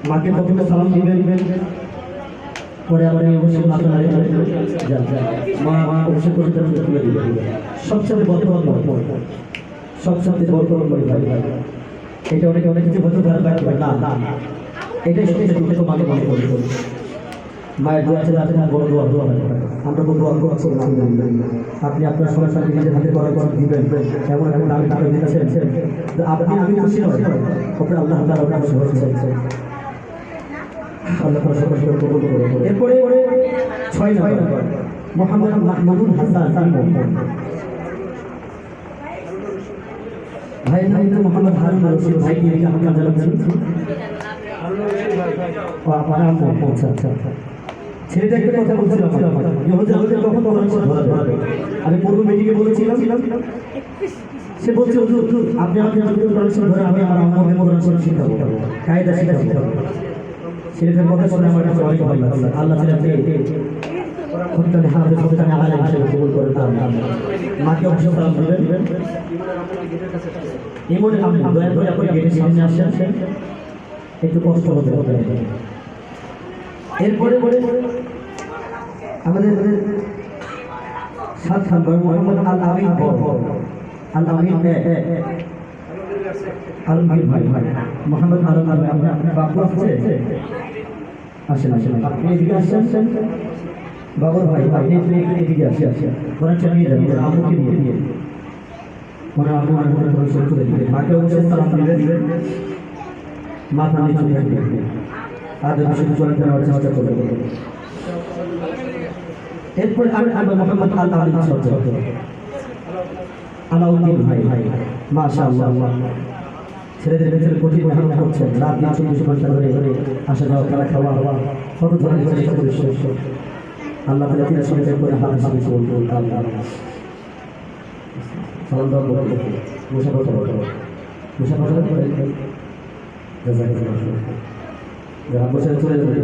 মাকে প্রথমে সালাম দিবেন, পরে আবার অবশ্যই মাথা নাড়ে মা অবশ্যই করে তুলে দিবেন। সবসাথে বর্তমান সবসাথে বর্তমান করে এটা অনেকে অনেক কিছু বলতে পারে না, এটাই সবচেয়ে দুঃখ মাকে মনে করি। মায়ের দোয়া আছে, বড় দোয়া আমরা বলবো আপনি আপনার সরাসরি নিজের হাতে করার পর দিবেন, এমন এখন আমি তাকে দিতেছেন আপনি আমি খুশি নয়, আপনার আল্লাহ তাআলা খুশি হয়েছে। আল্লাহ তাআলা সকল কবুল করুন। এরপরে 6 নম্বর মুহাম্মদ মাহমুদুল হাসান ভাই নাম তো মোহাম্মদ হারুন রশিদ ভাই কি আমাকে জানাচ্ছেন? ছেলেটাকে কথা বলছিলাম আমি পূর্ব মিটিংয়ে বলেছিলাম, সে বলছে আপনি আমাকে ধরে আমি আমার আম্মাকে কোরআন শরীফ শিখাবো, কায়দা শিখাবো। ছেলেটার কথা শুনে আমার কাছে অনেক ভালো লাগলো। আল্লাহ ছেলেকে খুঁজতে হাফেজ হতে আমি আলাদা হিসেবে কবুল করে দিলাম। মাকে অবশ্যই সালাম দিবেন। এমন আপনি দয়া করে আপনি গেটের সামনে আসেন, একটু কষ্ট হতে হবে। এরপরে আমাদের 7 নম্বর মোহাম্মদ আল আমিন আল আমিন আল আমিন ভাই মোহাম্মদ আল আমিন আপনার বাবু আছে? আসেন আপনি এদিকে আসেন বাবুর ভাই, আপনি এদিকে আসেন ওরা চালিয়ে যাবেন আমাকে নিয়ে ওরা আমার চলে যাবে। মাকে অবশ্যই সালাম দিবেন, মাথা নিচু রাখবেন, আদর শুরু করে দেওয়ার চেষ্টা করবেন। এরপরে আমি মোহাম্মদ আল আমিন আলাউদ্দিন ভাই মাশাআল্লাহ ছেলেদের ভেতরে কঠিন মেহনত করছেন, রাত দিন 24 ঘন্টা ধরে আসা যাওয়া, খেলা খাওয়া, কত ধরনের আল্লাহ তাআলা তিনি শুনে করে হাত হাতে চলতে সালাম দাও মুসাফা করে যারা বসে চলে যাবে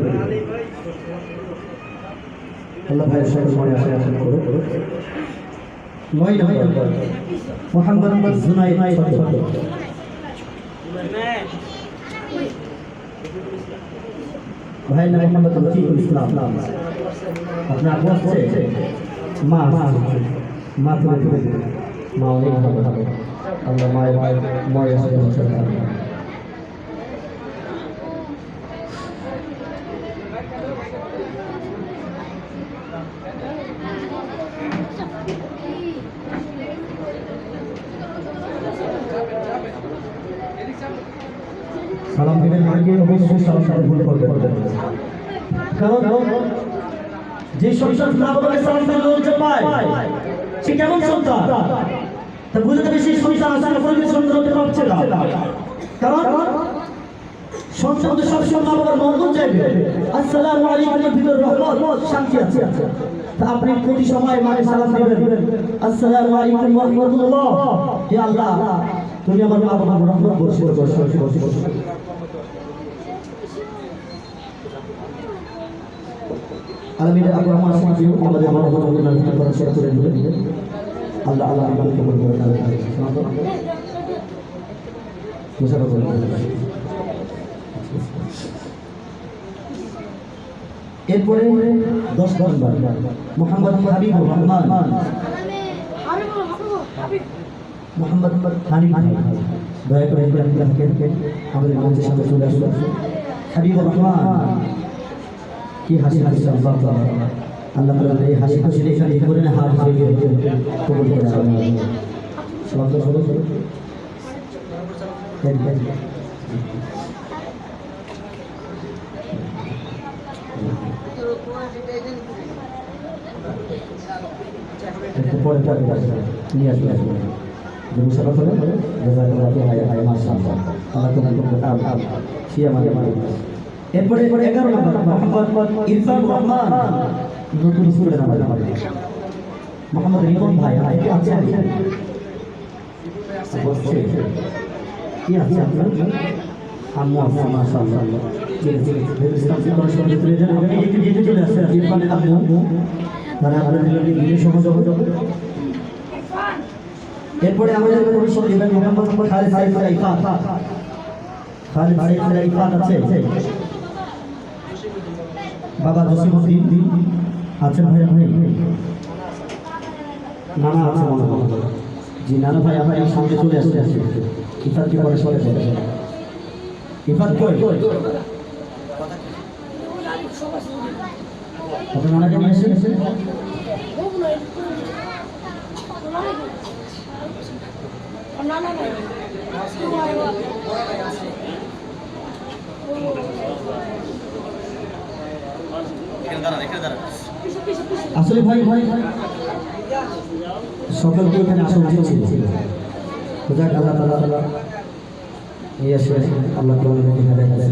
আল্লাহ ভাইয়ের সাথে সময় আসা করে। 9 নম্বর মুহাম্মদ জুনাইদ ভাই নাম মোহাম্মদ রফিকুল ইসলাম। আপনার আবু আছে? মা তুলে মা অনেক ভালো, আমরা মায়ের সাথে সালাম দিবেন। মাকে অবশ্যই সালাম ভুল করবেন, কারণ যে সন্তান বাবাকে সালাম দিলে লজ্জা পায় সে কেমন সন্তান তা বুঝতে হবে। সেই সন্তান আসলে পরিবেশ সুন্দর হতে পারছে না, কারণ সন্তান তো সবসময় মা বাবার মঙ্গল চাইবে। আসসালামু আলাইকুম ভিতর রহমত শান্তি আছে, তা আপনি প্রতি সময় মাকে সালাম দিবেন, আসসালামু আলাইকুম ওয়া রাহমাতুল্লাহ, হে আল্লাহ তুমি আমার মা বাবার রহমত বর্ষিত করো। আলমির আগে আমার সাথে আমাদের মনোবল করা শেয়ার করে দিবেন। আল্লাহ আমাকে কবুল করে এরপরে 10 নম্বর মুহাম্মদ হাবিবুর রহমান মোহাম্মদ হানিফ। দয়া করে আমাদের মঞ্চের সামনে চলে আসুন। হাবিবুর রহমান কি হাসি আল্লাহ তাআলা এই হাসি খুশি এখানে করে না হাত ধরে কবুল করে আমিন। সালাত শুরু করুন। নিয়ে আসবেন মুসাফা করে এরপরে 11 নম্বর মোহাম্মদ ইরফান রহমান নতুন স্কুলের আমাদের মোহাম্মদ রিপন ভাই আছেন কি আছে আপনার আম্মু আম্মু মাশাআল্লাহ ইরফান আম্মু মানে আপনাদের সহযোগিতা এরপরে আমাদের পরিষদ দিবেন মোহাম্মদ খালিদ সাইফুল ইফাত। খালিদ সাইফুল ইফাত আছে বাবা জসিমউদ্দিন আছেন ভাই ভাই নানা আছে মনে হয় জি নানা ভাই আমার এই সামনে চলে আসছে ইফাত কি পরে সরে যাবে ইফাত কই আপনার নানাকে নিয়ে এসেছেন আসলে ভাই ভাই সকলকে এখানে আসা উচিত ছিল যাক আল্লাহ তাআলা এই আসলে আল্লাহ তাআলা এখানে দেখা যায়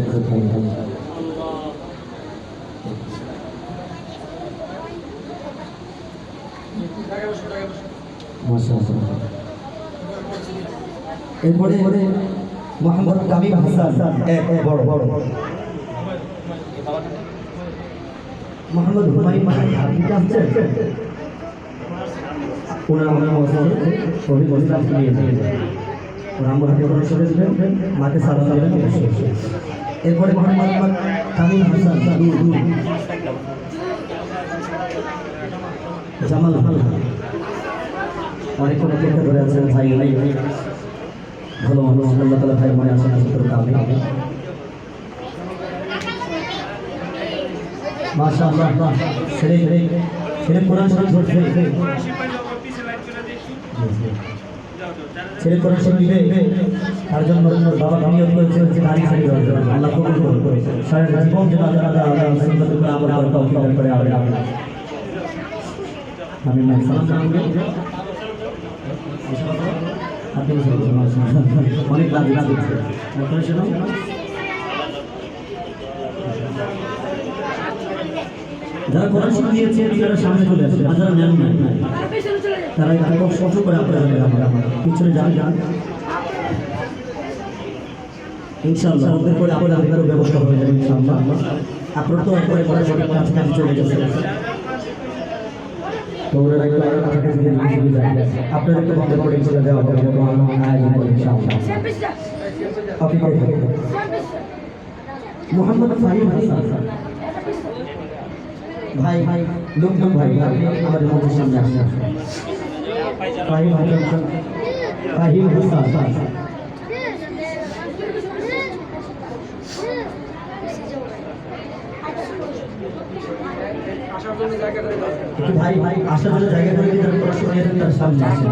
মাশাআল্লাহ। এরপরে মোহাম্মদ তামিম হাসান এক বড় মোহাম্মদ হুমায়ুন আপনি আসছেন ওনার নাম হচ্ছে শহীদ মোস্তাক রামপুর হাতে করে চলে যাবেন মাকে সালাম দেবেন। এরপরে মোহাম্মদ তামিম হাসান জামাল অনেক অপেক্ষা ধরে আছেন ভাই ভালো মানুষ আল্লাহ তাআলা ভাই মনে আসেন আমি মাশাআল্লাহ ছেলে কোরআন শরীফ পড়ছে ছেলে কোরআন শরীফ দিবে তার জন্য বাবা নিয়ত করেছে যে দাড়ি ছেড়ে দেওয়ার জন্য আল্লাহ কবুল করুন সারা জীবন যেন আল্লাহ সুন্নাতের উপর আমল করার তৌফিক দান করে আমি সালাম জানাবো আপনি অনেক লাভ দিচ্ছে যারা কোরআন শরীফ দিয়েছে তারা সামনে চলে আসে আর যারা নেন নাই তারা একটু কষ্ট করে আপনারা আমার পিছনে যান ইনশাআল্লাহ ওদের করে আপনাদের ব্যবস্থা হয়ে যাবে ইনশাআল্লাহ। আপনারা তো একবারে কাছাকাছি চলে গেছে তো ওরা একটু কাছাকাছি আপনাদের একটু বন্ধ করে চলে যাওয়া হবে আয়োজন করে ইনশাআল্লাহ। মোহাম্মদ ফাহিম হাসান ভাই লোকজন ভাই আমাদের মধ্যে সামনে আসে ফাহিম হাসান ভাই আসার জন্য জায়গা করে দিতে পড়াশোনা তার সামনে আসে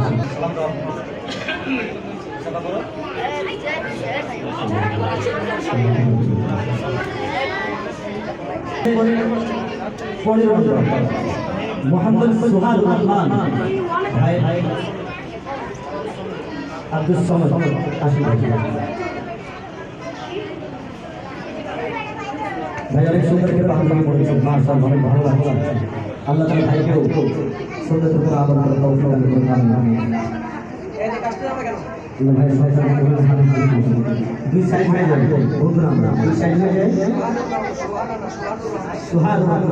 মোহাম্মদ সুহাল রহমান ভাই আব্দুল সামাদ আসেন ভাই অনেক সুন্দর করে পাঠদান করেছেন মাশাআল্লাহ অনেক ভালো লাগছে আল্লাহ তাআলা ভাইকেও সুন্দর করে আমল করার তৌফিক দান করুন আমিন। এই কাজটা আমরা কেন ভাই দুই সাইড হয়ে যায় বন্ধুরা আমরা দুই সাইড হয়ে যায় সুহাল রহমান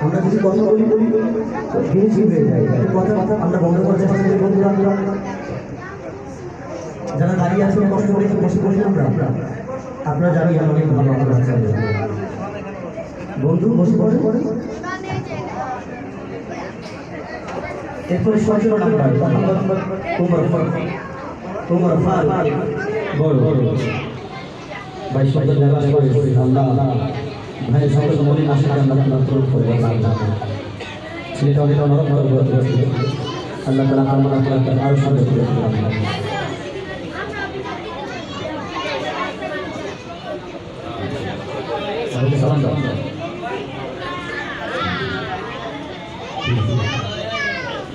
আমরা যদি কথা বলি হয়ে যায় কথা আমরা বন্ধ করার চেষ্টা করি বন্ধুরা যারা দাঁড়িয়ে আছেন কষ্ট করে বসে বসে আপনারা জানি অনেক ভালো বন্ধু বসে বসে এরপরে সচল নাম্বার তোমার বড় ভাই সকল আল্লাহ ভাই সকল মনে আসে ছেলেটা অনেক নরম আল্লাহ তাআলা আমার আরো সাথে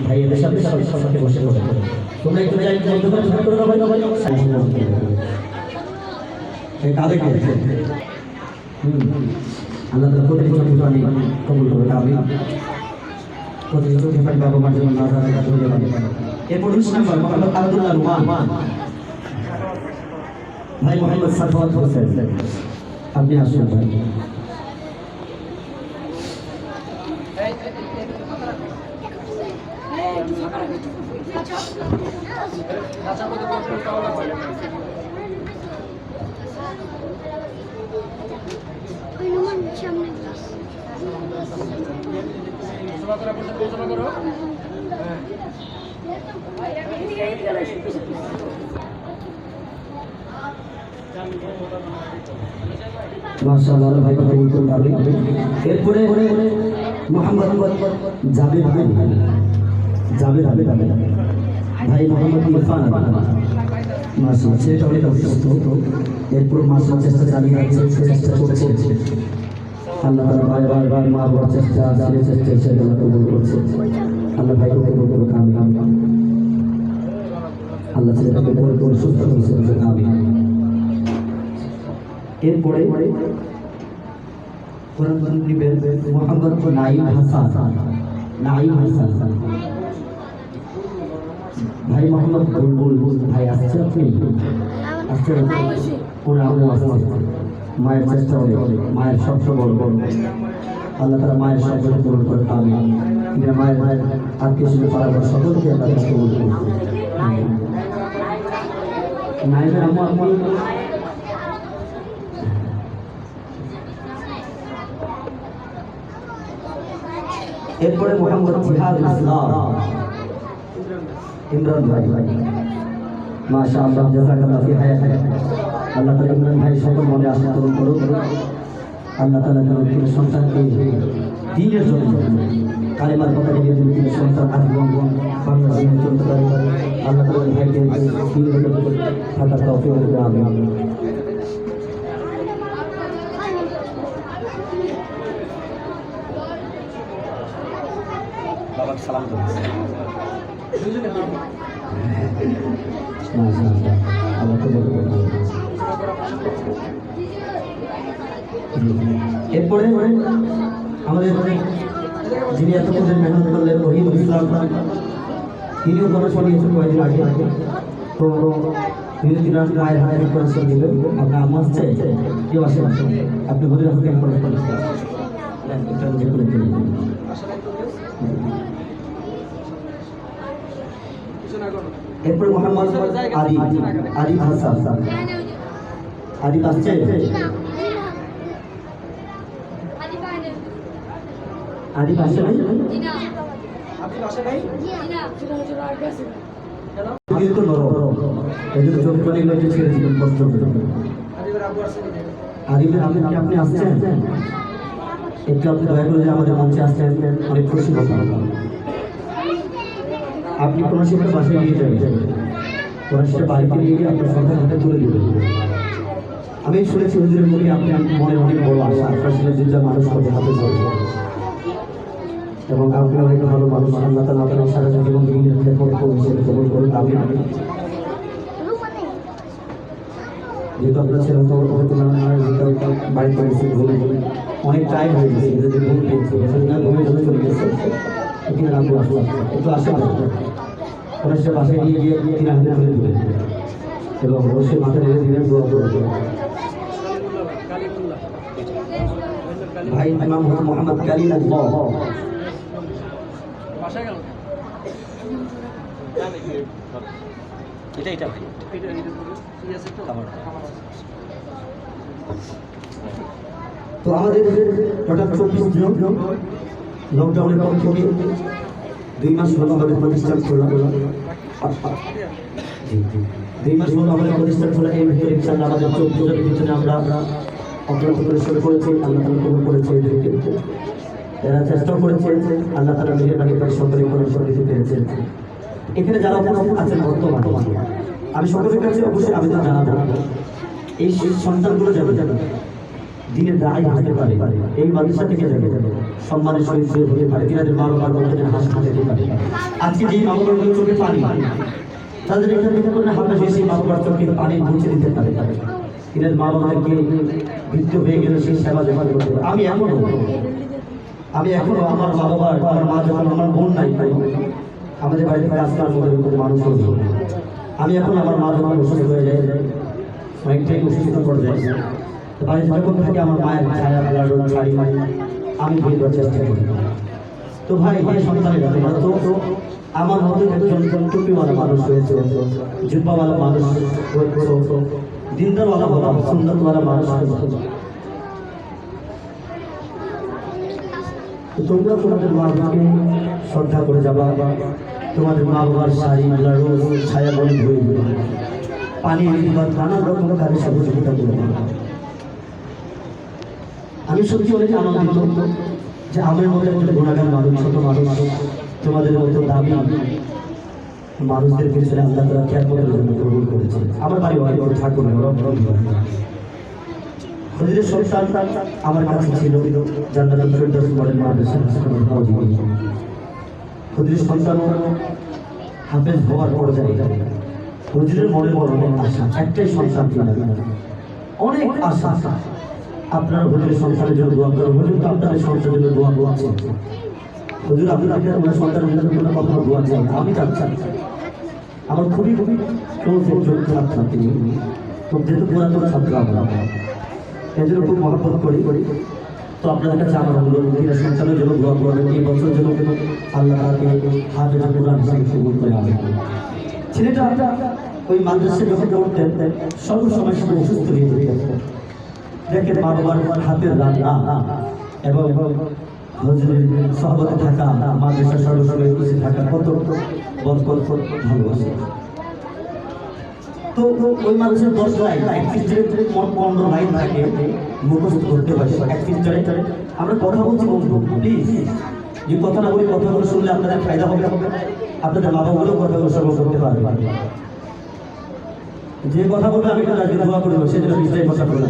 ভাই এদের সাথে সাথে বসে তোমরা একটু যাই করে দাও ভাই আল্লাহ তাআলা প্রত্যেক আমি কবুল করবে আমি প্রতিটি চোখে পানি বাবা মার জন্য না জানা ধরে পানি। এরপর 19 নম্বর মোহাম্মদ আব্দুল্লাহ রুমান, ভাই মোহাম্মদ সাফওয়াত হোসেন, আপনি আসুন ভাই। মাশাআল্লাহ ভাই কবুল করুন আমিন। এরপরে মোহাম্মদ জাবের ভাই মোহাম্মদ ইরফান, মাশাআল্লাহ সেটা অনেক অসুস্থ, এরপর মাশাআল্লাহ চেষ্টা চালিয়ে যাচ্ছে, চেষ্টা করছে। আল্লাহ তাআলা বারবার মা বাবার চেষ্টা সেগুলো কবুল করছে। আল্লাহ ভাই কবুল করুন আমিন। আল্লাহ ছেলেটাকে করে সুস্থ করছে আমিন। এরপরে মোহাম্মদ নাঈম হাসান, ভাই মোহাম্মদ বুলবুল ভাই আসছে, আপনি আসছে, ওরাও আসছে। মায়ের চেষ্টা হবে, মায়ের সবসময় বড় আল্লাহ তারা মায়ের সবসময় পূরণ করে পাবে। মায়ের আত্মীয় স্বজন পাড়ার সকলকে আল্লাহ কবুল করুন। নাঈমের আম্মু এরপরে মোহাম্মদ জিহাদ ইসলাম ইমরান ভাই, মাশাআল্লাহ জাযাকাল্লাহ ফি হায়াতিক। আল্লাহ তাআলা ইমরান ভাই সকল মনে আশা পূরণ করুন। আল্লাহ তাআলা তার সন্তানকে দ্বীনের জন্য কালেমার কথা দিয়ে তিনি সন্তান আজীবন বাংলাদেশে চলতে পারে। আল্লাহ তাআলা ভাইকে দ্বীনের জন্য থাকার তৌফিক দান করুন। বাবার সালাম করুন। এরপরে আমাদের যিনি এতক্ষণ মেহনত করলেন রহিম ইসলাম, তিনিও পড়াশোনা নিয়েছেন কয়েকদিন আগে। তো তিনি মায়ের হাতে পড়াশোনা দিলেন। আপনার আম্মা আসছে, কেউ আসে আপনি ঘুরে আসতে এরপর মোহাম্মদ আরিফ হাসান, আরিফ আসছে, আরিফ আসে নাই, কিন্তু নরম এদের চোখ পানি লোকে ছেড়েছিলেন কষ্ট করে। আরিফের আপনি আসছেন, একটু আপনি দয়া করে আমাদের মঞ্চে আসছেন, অনেক খুশি হতাম। আপনি কোনো সেটা বাসায় নিয়ে যাবেন, কোনো সেটা বাড়িতে নিয়ে গিয়ে আপনার সন্তান হাতে তুলে দেবেন। আমি শুনেছি হুজুরের মুখে আপনি মনে অনেক বড় আশা, আপনার ছেলে যা মানুষ হবে হাতে চলবে, এবং আপনি অনেক ভালো মানুষ। আল্লাহ তাআলা আপনার সারা জীবন দিনের খেদমত করুন, কবুল করুন আমিন। যেহেতু আপনার ছেলে তো বাড়িতে এসে ঘুরে অনেক টাইম হয়ে গেছে, যদি ঘুম পেয়েছে ঘুমে জন্য চলে গেছে, এখানে রাখবো আসলে একটু আসে ওরা সে বাসায় নিয়ে গিয়ে 3 হাতে তুলে দেবেন এবং অবশ্যই মাথায় রেখে দিবেন, দোয়া করবেন। ভাই ইমাম মোহাম্মদ কালিমুল্লাহ, এটা ভাই তো আমাদের টোটাল 24 জন লকডাউনের পর থেকে 2 মাস হলো আমাদের প্রতিষ্ঠান খোলা। 2 মাস হলো আমাদের প্রতিষ্ঠান খোলা। এই ভিতরে ইনশাআল্লাহ আমাদের 14 জনের পিছনে আমরা অক্লান্ত পরিশ্রম করেছি, আল্লাহ তাআলা কবুল করেছে। এরা চেষ্টা করেছে, আল্লাহ তাআলা নিজের বাড়ি করে সকলে পরিশ্রম দিতে পেরেছে। এখানে যারা উপস্থিত আছেন বর্তমানে আমি সকলের কাছে অবশ্যই আবেদন জানাবো, এই সন্তানগুলো যাবে দিনের দায় হতে পারে, এই মাদ্রাসা থেকে যাবে সম্মানের সহিত হতে পারে, তিনাদের মা বাবার মধ্যে হাসি যেতে পারে। আজকে যেই মা বাবার চোখে পানি, তাদের এখানে করে হাতে সেই মা বাবার চোখে পানি মুছে দিতে পারে, তিনাদের মা বাবাকে মৃত্যু হয়ে গেলে সেই সেবা জমা করতে পারে। আমি এমন আমি এখনো আমার মা বাবার আমার মা যখন আমার বোন নাই আমাদের বাড়িতে কাজ করার মতো মানুষ হতো আমি এখন আমার মা যখন অসুস্থ হয়ে যায় অনেকটাই অসুস্থ করে যায় বাড়িতে যখন থাকে আমার মায়ের ছায়া লাড়ু শাড়ি আমি ধুয়ে দেওয়ার চেষ্টা করি তো ভাই ভাই সন্তানেরা তোমরা তো আমার মতো একজন টুপিওয়ালা মানুষ হয়েছে জুব্বাওয়ালা মানুষ হয়েছে দিনদারওয়ালা বাবা সুন্দরওয়ালা মানুষ তোমরা তোমাদের মা বাবাকে শ্রদ্ধা করে যাবা তোমাদের মা বাবার শাড়ি লাড়ু ছায়া বলে ধুয়ে দেবে পানি বা নানান রকম কাজে সহযোগিতা করবে আমি সত্যি অনেক আনন্দিত যে আমার মতো একজন গুণাগার মানুষ ছোট মানুষ তোমাদের মতো দাবি মানুষদের পিছনে আল্লাহ তারা খেয়ালের জন্য কবুল করেছে আমার বাড়ি অনেক বড় ঠাকুর হুজুরের সন্তান আমার কাছে ছিল জান্নাতুল ফেরদৌস মডেল মাদ্রাসা হুজুরের সন্তান হাফেজ হওয়ার পর্যায়ে হুজুরের মনে বড় অনেক আশা একটাই সন্তান অনেক আশা আপনারা হুজুরের সন্তানের জন্য দোয়া করেন হুজুর তো আপনাদের সন্তানের জন্য দোয়া করছে হুজুর আপনাদের আমার সন্তানের জন্য কোনো কথা দোয়া চাই আমি চাচ্ছি আমার খুবই ক্লোজ একজন ছাত্র তিনি তো যেহেতু পুরাতন ছাত্র আমরা এই জন্য খুব মহব্বত করি তো আপনাদের কাছে আমার অনুরোধ এরা সন্তানের জন্য দোয়া করবেন এই বছর জন্য আল্লাহ তাকে হাফেজ কোরআন হিসেবে কবুল করে আনেন ছেলেটা ওই মাদ্রাসায় যখন পড়তেন সবসময় সে অসুস্থ হয়ে যেতেন দেখেন মা বাবার হাতের রান্না এবং হুজুরের সহবতে থাকা মাদ্রাসার সর্বসময় খুশি থাকা কত ভালোবাসে তো ওই মানুষের 10 লাইন 15 লাইন থাকে মুখস্থ করতে পারে 31 আমরা কথা বলছি বন্ধু প্লিজ যে কথা না বলি কথাগুলো শুনলে আপনাদের ফায়দা হবে আপনাদের মা বাবাগুলো কথাগুলো সর্ব করতে পারবে যে কথা বলবে আমি দোয়া করবো সেজন্য বিষয় কথা বলে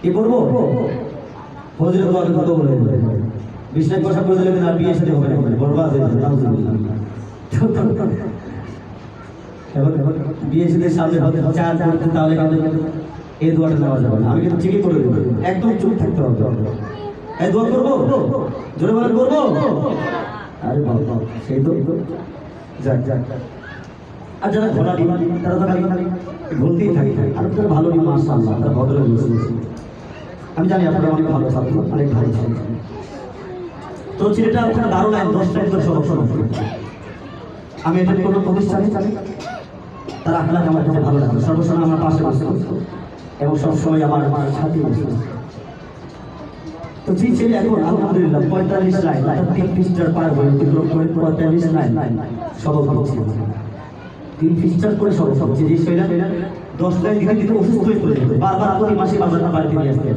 কি করবো হুজুরের দোয়াকে কত বলে বিষয় কথা বলে দিলে আর বিয়ে সাথে হবে না বরবাদ হয়ে যাবে এবার বিয়ে সাথে সামনে হতে চার করতে তাহলে এই দোয়াটা নেওয়া যাবে না আমি কিন্তু ঠিকই করে দেবো একদম চুপ থাকতে হবে এই দোয়া করবো জোরে বলে করবো আরে বাবা সেই তো যাক আর যারা ঘোড়া ডিমান্ড তারা তো খালি ঘুরতেই থাকে আর তারা ভালো ডিমান্ড মাশাআল্লাহ তারা ভদ্র আমি জানি আপনারা অনেক ভালো ছাত্র অনেক ভালো ছাত্র তো ছেলেটা ওখানে 12 লাইন 10 লাইন করে সব আমি এটা কোনো প্রতিষ্ঠানে তার আখলাক আমার কাছে ভালো লাগে সর্বসময় আমার পাশে বসে এবং সবসময় আমার সাথে বসে তো যে ছেলে এখন আলহামদুলিল্লাহ 45 লাইন 3 পৃষ্ঠার পার হয়ে অতিক্রম করে 45 লাইন সবক হচ্ছে 3 পৃষ্ঠার করে সবক হচ্ছে যে ছেলে 10 লাইন দিতে অসুস্থ হয়ে পড়ে যাবে বারবার প্রতি মাসে বাবাটা বাড়িতে নিয়ে আসতে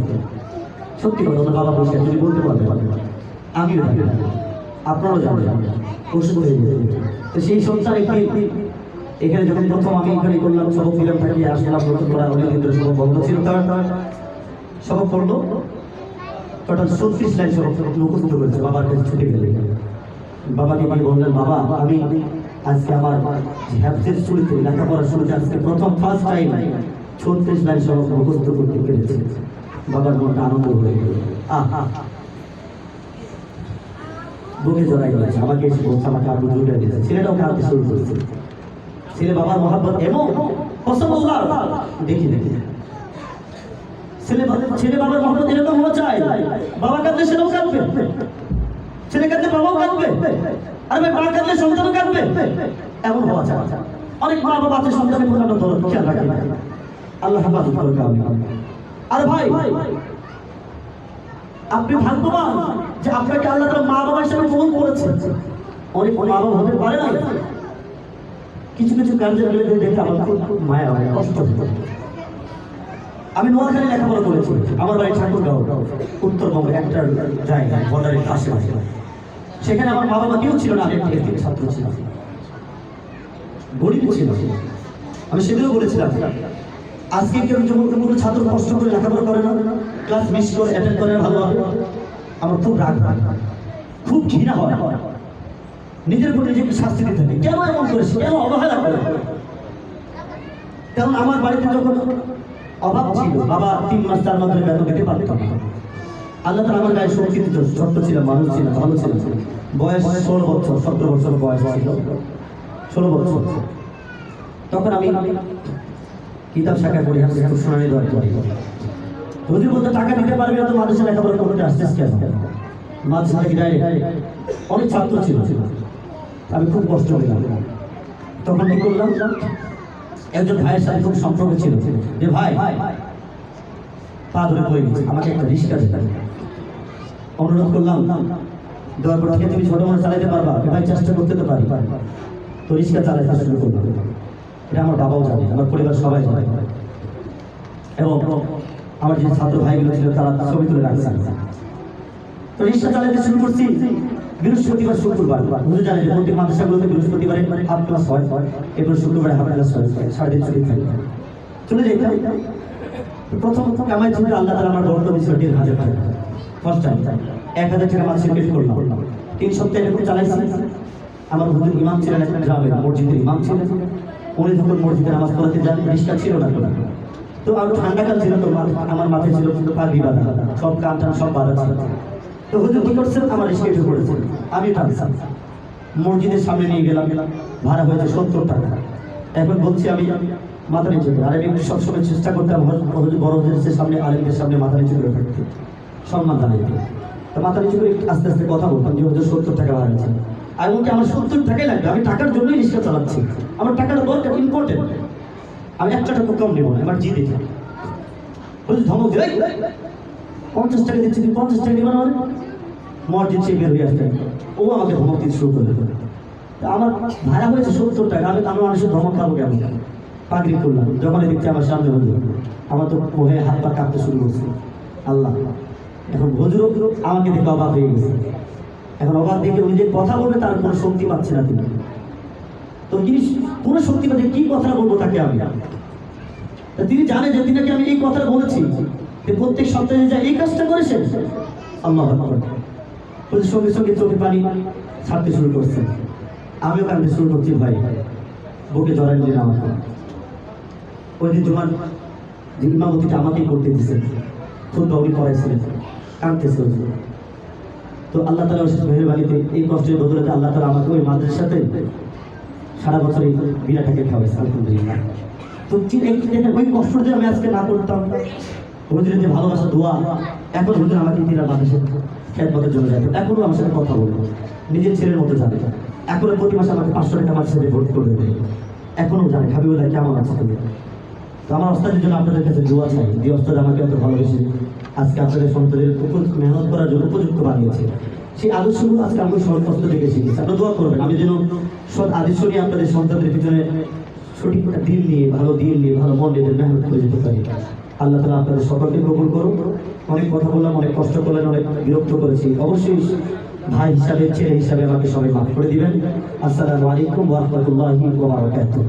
সত্যি কথা বাবা বসে যদি বলতে পারবে আমিও জানি আপনারাও জানেন অসুস্থ হয়ে যাবে তো সেই সন্তান এখানে যখন প্রথম আমি এখানে করলাম সবক দিলাম থাকি আসলাম নতুন করা অনেক দিন ধরে সবক বন্ধ ছিল তার সবক পড়লো টোটাল 36 লাইন সবক মুখস্থ করেছে বাবার কাছে ছুটে গেলে বাবাকে গিয়ে বললেন বাবা আমি আজকে আমার হ্যাফজের শুরুতে লেখাপড়া শুরুতে আজকে প্রথম ফার্স্ট টাইম 36 লাইন সবক মুখস্থ করতে পেরেছে বাবার মনটা আনন্দ হয়ে গেল বুকে জড়াই গেছে আমাকে এসে বলছে আমাকে আরো জুড়ে দিয়েছে ছেলেটাও কাঁদতে শুরু করেছে ছেলে বাবার মহাব্বত এমন দেখি ছেলে বাবার মহাব্বত এরকম হওয়া চাই বাবা কাঁদলে ছেলেও কাঁদবে ছেলে কাঁদলে বাবাও কাঁদবে আর ভাই মা কাঁদলে সন্তানও কাঁদবে এমন হওয়া চাই অনেক মা বাবা আছে সন্তানের প্রতি আমরা দরদ খেয়াল রাখি আল্লাহ হেফাজত করুক আর ভাই আপনি ভাগ্যবান যে আপনাকে আল্লাহ তাআলা মা বাবা হিসেবে কবুল করেছে অনেক মা বাবা হতে পারে না কিছু কাজের দেখে আমার খুব মায়া হয় কষ্ট আমি নোয়াখালী লেখাপড়া করেছি আমার বাড়ি ঠাকুরগাঁও উত্তরবঙ্গে একটা জায়গায় বর্ডারের আশেপাশে সেখানে আমার মা বাবা কেউ ছিল না আমি একটি ছাত্র ছিলাম গরিব ছিল আমি সেদিনও বলেছিলাম আজকে কেউ কোনো ছাত্র কষ্ট করে লেখাপড়া করে না ক্লাস মিস করে অ্যাটেন্ড করে ভালো হবে আমার খুব রাগ খুব ঘৃণা হয় নিজের উপর নিজেকে শাস্তি দিতে হবে কেন এমন করেছি কেন অবহেলা করে কারণ আমার বাড়িতে যখন অভাব ছিল বাবা 3 মাস 4 মাস ধরে বেতন দিতে পারত না আল্লাহ তাআলা আমার গায়ে শক্তি দিত, ছোট্ট ছিলাম, মানুষ ছিলাম, ভালো ছিলাম। বয়স 16 বছর, 17 বছর বয়স ছিল, 16 বছর। তখন আমি কিতাব শাখা পড়ি, হাতে খুব শুনানি দেওয়া করি। হুজুর বলতে টাকা দিতে পারবি না তো মাদ্রাসা লেখাপড়া করতে আসছিস কেন? মাদ্রাসা থেকে ডাইরেক্ট অনেক ছাত্র ছিল, আমি খুব কষ্ট পেলাম। তখন কি করলাম, একজন ভাইয়ের সাথে খুব সম্পর্ক ছিল, যে ভাই পা ধরে পড়ে গেছে, আমাকে একটা রিক্সা দিতে। অনুরোধ করলাম, দয়া করে থেকে তুমি ছোট মানুষ চালাইতে পারবা? ভাই চেষ্টা করতে তো পারি। তো রিক্সা চালাইতে শুরু করলাম। এটা আমার বাবাও জানে, আমার পরিবার সবাই জানে, এবং আমার যে ছাত্র ভাইগুলো ছিল তারা ছবি তুলে রাখছে। তো রিক্সা চালাইতে শুরু করছি বৃহস্পতিবার শুক্রবার। বুঝে জানে যে প্রত্যেক মাদ্রাসাগুলোতে বৃহস্পতিবারে হাফ ক্লাস হয়, এরপর শুক্রবারে হাফ ক্লাস হয়, 3.5 ছুটি থাকে। চলে যেতাম। প্রথম কামাই ছিল আল্লাহ তাআলা আমার বড় বিষয় 1,000 টাকা, ফার্স্ট টাইম 1,000 টাকা মাসে পেড করলাম। 3 সপ্তাহ এরকম চালাইছি। আমার হুজুর ইমাম ছিলেন, একটা গ্রামের মসজিদের ইমাম ছিলেন। উনি যখন মসজিদে নামাজ পড়াতে যান, রিক্সা ছিল না কোনো। তো আর ঠান্ডাকাল ছিল, তো আমার মাথায় ছিল পাগড়ি বাঁধা, সব কান টান সব বাঁধা ছিল। তো হুজুর কি করছেন, আমার রিক্সা উঠে পড়েছেন, আমি টানছি। মসজিদের সামনে নিয়ে গেলাম, ভাড়া হয়েছে 70 টাকা। এখন বলছি আমি মাথা নিচু করে, আর আমি সবসময় চেষ্টা করতাম বড় হুজুরের সামনে, আলেমদের সামনে মাথা নিচু করে থাকতে, সম্মান জানাইতে। তো মাথা নিচু করে আস্তে আস্তে কথা বলতাম যে হুজুর 70 টাকা ভাড়া আছে। আর বলতে আমার 70 টাকাই লাগবে, আমি টাকার জন্যই রিক্সা চালাচ্ছি, আমার টাকাটা দরকার, ইম্পর্টেন্ট, আমি 1 টাকা কম নেবো না, আমার জি দেখে। হুজুর ধমক দিয়ে 50 টাকা দিচ্ছি, তুমি 50 টাকা নেবে না? মসজিদ সে বের হয়ে আসতেন, ও আমাকে ধমক দিতে শুরু করলো। আমার ভাড়া হয়েছে 70 টাকা, আমি মানুষের ধমক খাবো কেমন? পাগড়ি করলাম, যখন দেখতে আমার সামনে হুজুর, আমার তো মোহে হাত পা কাঁপতে শুরু করছে। আল্লাহ, এখন হুজুর আমাকে দেখে অবাক হয়ে গেছে। এখন অবাক দেখে উনি যে কথা বলবে তার কোনো শক্তি পাচ্ছে না তিনি। তো তিনি কোনো শক্তি পাচ্ছে, কি কথা বলবো তাকে আমি? তিনি জানে যে তিনাকে আমি এই কথা বলেছি, যে প্রত্যেক সপ্তাহে যা এই কাজটা করেছেন। আল্লাহ হুজুর সঙ্গে সঙ্গে চোখে পানি ছাড়তে শুরু করছে, আমিও কাঁদতে শুরু করছি। ভাই বুকে জড়াই দিলেন আমাকে। ওই দিন জুমার যে ইমামতিটা আমাকেই করতে দিয়েছেন, খুব দৌড়ি করাইছিলেন, কাঁদতেছে। তো আল্লাহ তাআলা মেহেরবানিতে এই কষ্টের বদলে আল্লাহ তাআলা আমাকে ওই মাদ্রাসাতে সারা বছর এই বিরাটাকে খাওয়াইছে, আলহামদুলিল্লাহ। তো দেখেন ওই কষ্ট যদি আমি আজকে না করতাম, হুজুরের যে ভালোবাসা দোয়া, এখন হুজুর আমাকে তিনার মাদ্রাসার খেদমতের জন্য যায়, এখনো আমার সাথে কথা বলবো, নিজের ছেলের মতো জানে। এখনো প্রতি মাসে আমাকে 500 টাকা আমার সাথে ভোট করে দেয়, এখনো জানে হাবিবুল্লাহ কেমন আছে তুমি। তো আমার ওস্তাদের জন্য আপনাদের কাছে দোয়া চাই, যে ওস্তাদ আমাকে এত ভালোবেসে আজকে আপনাদের সন্তানের মেহনত করার জন্য উপযুক্ত বানিয়েছে, সেই আদর্শগুলো আজকে আমি সন্তুষ্ট থেকে শিখেছি। আপনারা দোয়া করবেন আমি যেন সৎ আদর্শ নিয়ে আপনাদের সন্তানদের পিছনে সঠিক দিন নিয়ে, ভালো দিন নিয়ে, ভালো মন নিয়ে মেহনত করে যেতে পারি। আল্লাহ তাআলা আপনাদের সকলকে কবুল করুন। অনেক কথা বললাম, অনেক কষ্ট করলেন, অনেক বিরক্ত করেছি, অবশ্যই ভাই হিসাবে, ছেলে হিসাবে আমাকে সবাই মাফ করে দিবেন। আসসালামু আলাইকুম ওয়া রাহমাতুল্লাহি ওয়া বারাকাতুহু।